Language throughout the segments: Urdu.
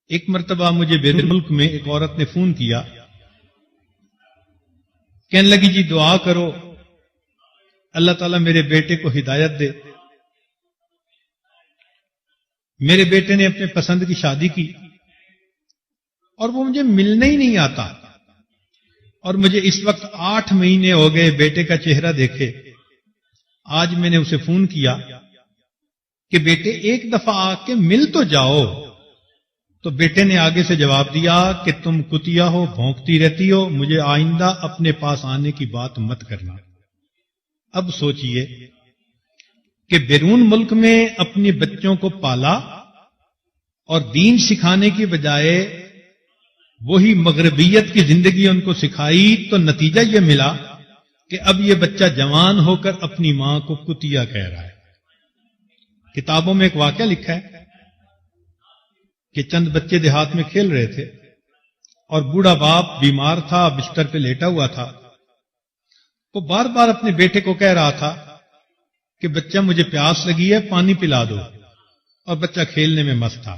ایک مرتبہ مجھے بیرون ملک میں ایک عورت نے فون کیا، کہنے لگی جی دعا کرو اللہ تعالیٰ میرے بیٹے کو ہدایت دے۔ میرے بیٹے نے اپنے پسند کی شادی کی اور وہ مجھے ملنے ہی نہیں آتا، اور مجھے اس وقت 8 مہینے ہو گئے بیٹے کا چہرہ دیکھے۔ آج میں نے اسے فون کیا کہ بیٹے ایک دفعہ آ کے مل تو جاؤ، تو بیٹے نے آگے سے جواب دیا کہ تم کتیا ہو، بھونکتی رہتی ہو، مجھے آئندہ اپنے پاس آنے کی بات مت کرنا۔ اب سوچئے کہ بیرون ملک میں اپنے بچوں کو پالا اور دین سکھانے کی بجائے وہی مغربیت کی زندگی ان کو سکھائی، تو نتیجہ یہ ملا کہ اب یہ بچہ جوان ہو کر اپنی ماں کو کتیا کہہ رہا ہے۔ کتابوں میں ایک واقعہ لکھا ہے کہ چند بچے دیہات میں کھیل رہے تھے اور بوڑھا باپ بیمار تھا، بستر پہ لیٹا ہوا تھا۔ وہ بار بار اپنے بیٹے کو کہہ رہا تھا کہ بچہ مجھے پیاس لگی ہے، پانی پلا دو، اور بچہ کھیلنے میں مست تھا۔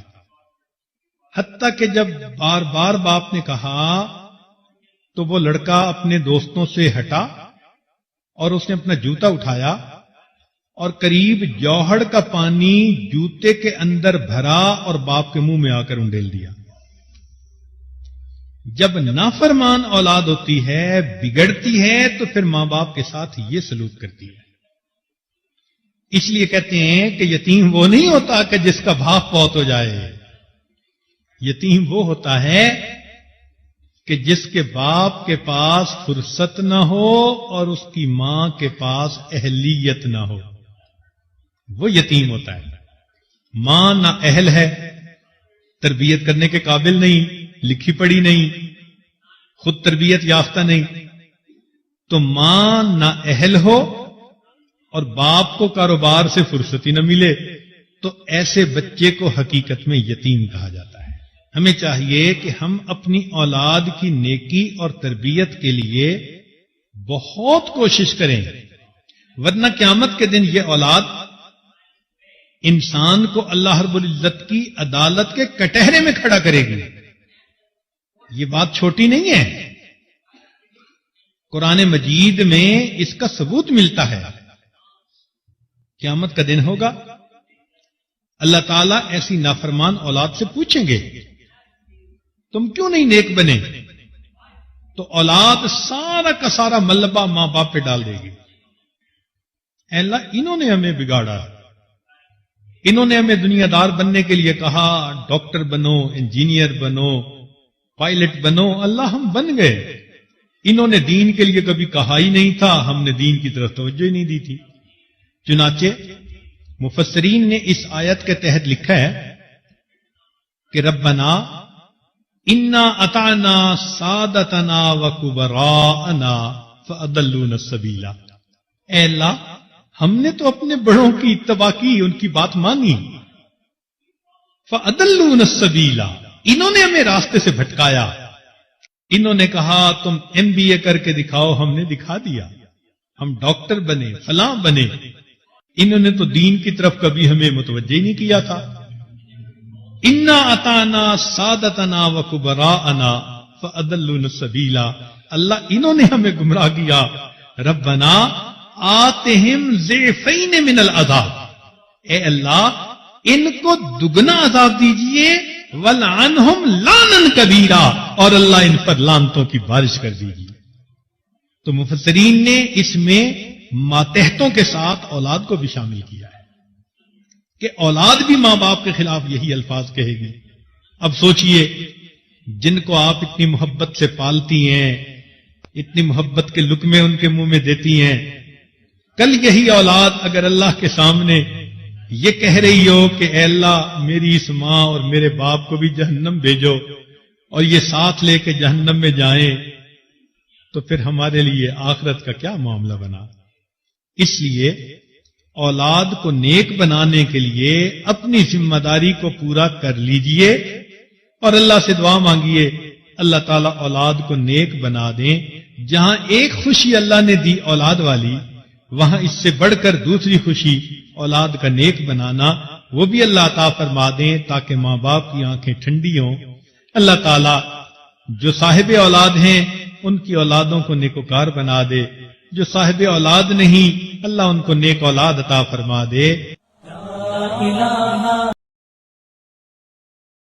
حتیٰ کہ جب بار بار باپ نے کہا تو وہ لڑکا اپنے دوستوں سے ہٹا اور اس نے اپنا جوتا اٹھایا اور قریب جوہر کا پانی جوتے کے اندر بھرا اور باپ کے منہ میں آ کر انڈیل دیا۔ جب نافرمان اولاد ہوتی ہے، بگڑتی ہے، تو پھر ماں باپ کے ساتھ یہ سلوک کرتی ہے۔ اس لیے کہتے ہیں کہ یتیم وہ نہیں ہوتا کہ جس کا باپ فوت ہو جائے، یتیم وہ ہوتا ہے کہ جس کے باپ کے پاس فرصت نہ ہو اور اس کی ماں کے پاس اہلیت نہ ہو، وہ یتیم ہوتا ہے۔ ماں نہ اہل ہے، تربیت کرنے کے قابل نہیں، لکھی پڑھی نہیں، خود تربیت یافتہ نہیں، تو ماں نہ اہل ہو اور باپ کو کاروبار سے فرصت ہی نہ ملے، تو ایسے بچے کو حقیقت میں یتیم کہا جاتا ہے۔ ہمیں چاہیے کہ ہم اپنی اولاد کی نیکی اور تربیت کے لیے بہت کوشش کریں، ورنہ قیامت کے دن یہ اولاد انسان کو اللہ رب العزت کی عدالت کے کٹہرے میں کھڑا کرے گی۔ یہ بات چھوٹی نہیں ہے، قرآن مجید میں اس کا ثبوت ملتا ہے۔ قیامت کا دن ہوگا، اللہ تعالیٰ ایسی نافرمان اولاد سے پوچھیں گے تم کیوں نہیں نیک بنے؟ تو اولاد سارا کا سارا ملبہ ماں باپ پہ ڈال دے گی، اے اللہ انہوں نے ہمیں بگاڑا، انہوں نے ہمیں دنیا دار بننے کے لیے کہا، ڈاکٹر بنو، انجینئر بنو، پائلٹ بنو، اللہ ہم بن گئے۔ انہوں نے دین کے لیے کبھی کہا ہی نہیں تھا، ہم نے دین کی طرف توجہ ہی نہیں دی تھی۔ چنانچہ مفسرین نے اس آیت کے تحت لکھا ہے کہ ربنا انا اطعنا سادتنا وکبراءنا فاضلونا السبیل، اے اللہ ہم نے تو اپنے بڑوں کی اتباع کی، ان کی بات مانی، فاضلونا السبیل، انہوں نے ہمیں راستے سے بھٹکایا۔ انہوں نے کہا تم MBA کر کے دکھاؤ، ہم نے دکھا دیا، ہم ڈاکٹر بنے، فلاں بنے۔ انہوں نے تو دین کی طرف کبھی ہمیں متوجہ نہیں کیا تھا۔ انا اطعنا سادتنا وکبراءنا فاضلونا السبیل، اللہ انہوں نے ہمیں گمراہ کیا۔ ربنا آتہم ضعفین من العذاب، اے اللہ ان کو دگنا عذاب دیجئے، ولعنہم لعنا کبیرا، اور اللہ ان پر لعنتوں کی بارش کر دیجئے۔ تو مفسرین نے اس میں ماتحتوں کے ساتھ اولاد کو بھی شامل کیا ہے کہ اولاد بھی ماں باپ کے خلاف یہی الفاظ کہے گی۔ اب سوچئے جن کو آپ اتنی محبت سے پالتی ہیں، اتنی محبت کے لقمے ان کے منہ میں دیتی ہیں، کل یہی اولاد اگر اللہ کے سامنے یہ کہہ رہی ہو کہ اے اللہ میری اس ماں اور میرے باپ کو بھی جہنم بھیجو، اور یہ ساتھ لے کے جہنم میں جائیں، تو پھر ہمارے لیے آخرت کا کیا معاملہ بنا؟ اس لیے اولاد کو نیک بنانے کے لیے اپنی ذمہ داری کو پورا کر لیجئے اور اللہ سے دعا مانگیے اللہ تعالیٰ اولاد کو نیک بنا دیں۔ جہاں ایک خوشی اللہ نے دی اولاد والی، وہاں اس سے بڑھ کر دوسری خوشی اولاد کا نیک بنانا وہ بھی اللہ عطا فرما دیں تاکہ ماں باپ کی آنکھیں ٹھنڈی ہوں۔ اللہ تعالیٰ جو صاحب اولاد ہیں ان کی اولادوں کو نیکوکار بنا دے، جو صاحب اولاد نہیں اللہ ان کو نیک اولاد عطا فرما دے۔ لا الہ